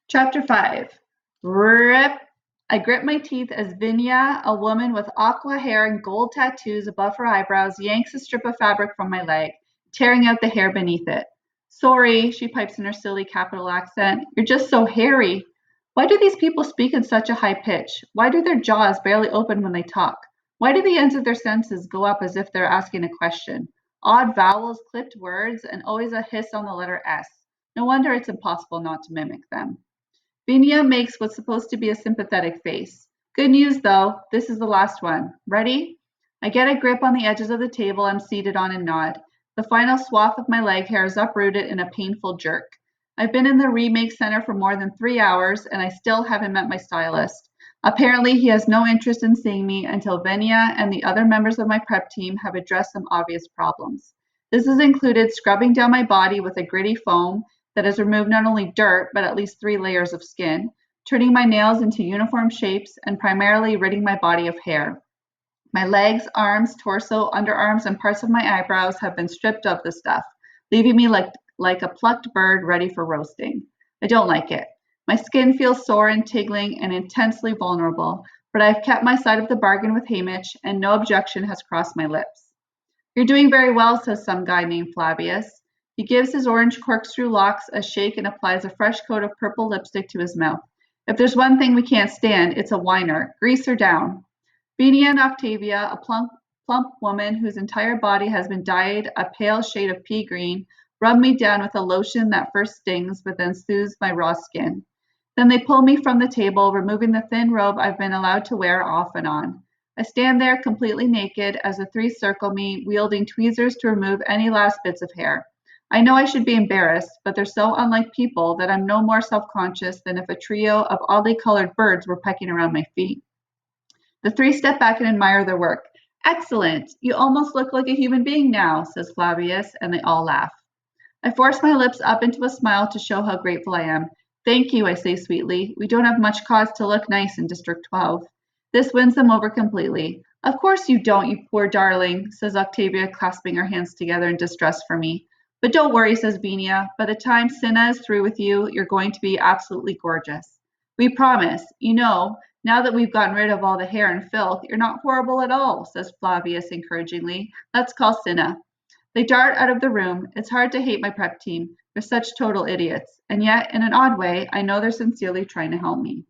Chapter 5. Rip. I grip my teeth as Vinya, a woman with aqua hair and gold tattoos above her eyebrows, yanks a strip of fabric from my leg, tearing out the hair beneath it. Sorry, she pipes in her silly capital accent. You're just so hairy. Why do these people speak in such a high pitch? Why do their jaws barely open when they talk? Why do the ends of their sentences go up as if they're asking a question? Odd vowels, clipped words, and always a hiss on the letter S. No wonder it's impossible not to mimic them. Vinya makes what's supposed to be a sympathetic face. Good news, though. This is the last one. Ready? I get a grip on the edges of the table I'm seated on and nod. The final swath of my leg hair is uprooted in a painful jerk. I've been in the remake center for more than 3 hours, and I still haven't met my stylist. Apparently, he has no interest in seeing me until Vinya and the other members of my prep team have addressed some obvious problems. This has included scrubbing down my body with a gritty foam that has removed not only dirt, but at least 3 layers of skin, turning my nails into uniform shapes, and primarily ridding my body of hair. My legs, arms, torso, underarms, and parts of my eyebrows have been stripped of the stuff, leaving me like a plucked bird ready for roasting. I don't like it. My skin feels sore and tingling and intensely vulnerable, but I've kept my side of the bargain with Hamish, and no objection has crossed my lips. You're doing very well, says some guy named Flavius. He gives his orange corkscrew locks a shake and applies a fresh coat of purple lipstick to his mouth. If there's one thing we can't stand, it's a whiner. Grease her down. Beanie and Octavia, a plump woman whose entire body has been dyed a pale shade of pea green, rub me down with a lotion that first stings but then soothes my raw skin. Then they pull me from the table, removing the thin robe I've been allowed to wear off and on. I stand there completely naked as the three circle me, wielding tweezers to remove any last bits of hair. I know I should be embarrassed, but they're so unlike people that I'm no more self-conscious than if a trio of oddly colored birds were pecking around my feet. The three step back and admire their work. Excellent! You almost look like a human being now, says Flavius, and they all laugh. I force my lips up into a smile to show how grateful I am. Thank you, I say sweetly. We don't have much cause to look nice in District 12. This wins them over completely. Of course you don't, you poor darling, says Octavia, clasping her hands together in distress for me. But don't worry, says Vinia. By the time Cinna is through with you, you're going to be absolutely gorgeous. We promise. You know, now that we've gotten rid of all the hair and filth, you're not horrible at all, says Flavius encouragingly. Let's call Cinna. They dart out of the room. It's hard to hate my prep team. They're such total idiots. And yet, in an odd way, I know they're sincerely trying to help me.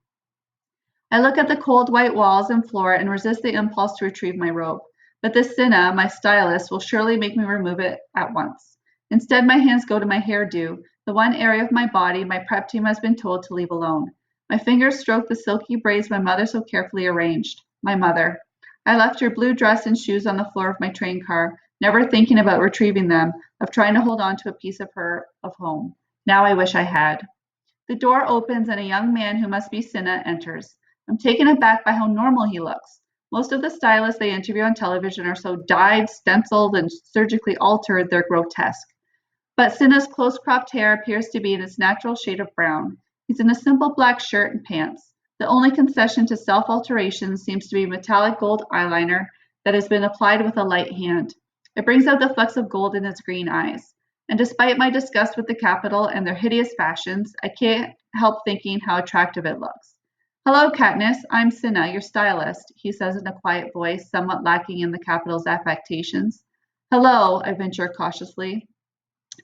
I look at the cold white walls and floor and resist the impulse to retrieve my robe. But this Cinna, my stylist, will surely make me remove it at once. Instead, my hands go to my hairdo, the one area of my body my prep team has been told to leave alone. My fingers stroke the silky braids my mother so carefully arranged. My mother. I left her blue dress and shoes on the floor of my train car, never thinking about retrieving them, of trying to hold on to a piece of her of home. Now I wish I had. The door opens and a young man who must be Cinna enters. I'm taken aback by how normal he looks. Most of the stylists they interview on television are so dyed, stenciled, and surgically altered they're grotesque. But Cinna's close-cropped hair appears to be in its natural shade of brown. He's in a simple black shirt and pants. The only concession to self-alteration seems to be metallic gold eyeliner that has been applied with a light hand. It brings out the flecks of gold in his green eyes. And despite my disgust with the Capitol and their hideous fashions, I can't help thinking how attractive it looks. Hello, Katniss. I'm Cinna, your stylist, he says in a quiet voice, somewhat lacking in the Capitol's affectations. Hello, I venture cautiously.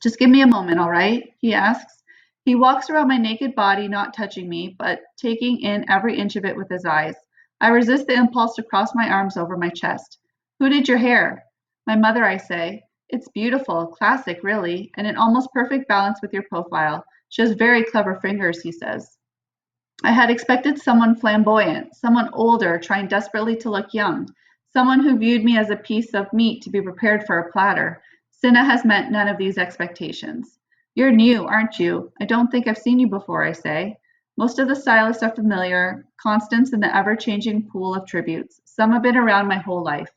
Just give me a moment, all right? He asks. He walks around my naked body, not touching me, but taking in every inch of it with his eyes. I resist the impulse to cross my arms over my chest. Who did your hair? My mother, I say. It's beautiful, classic, really, and in almost perfect balance with your profile. She has very clever fingers, he says. I had expected someone flamboyant, someone older, trying desperately to look young, someone who viewed me as a piece of meat to be prepared for a platter. Cinna has met none of these expectations. You're new, aren't you? I don't think I've seen you before, I say. Most of the stylists are familiar, constants in the ever-changing pool of tributes. Some have been around my whole life.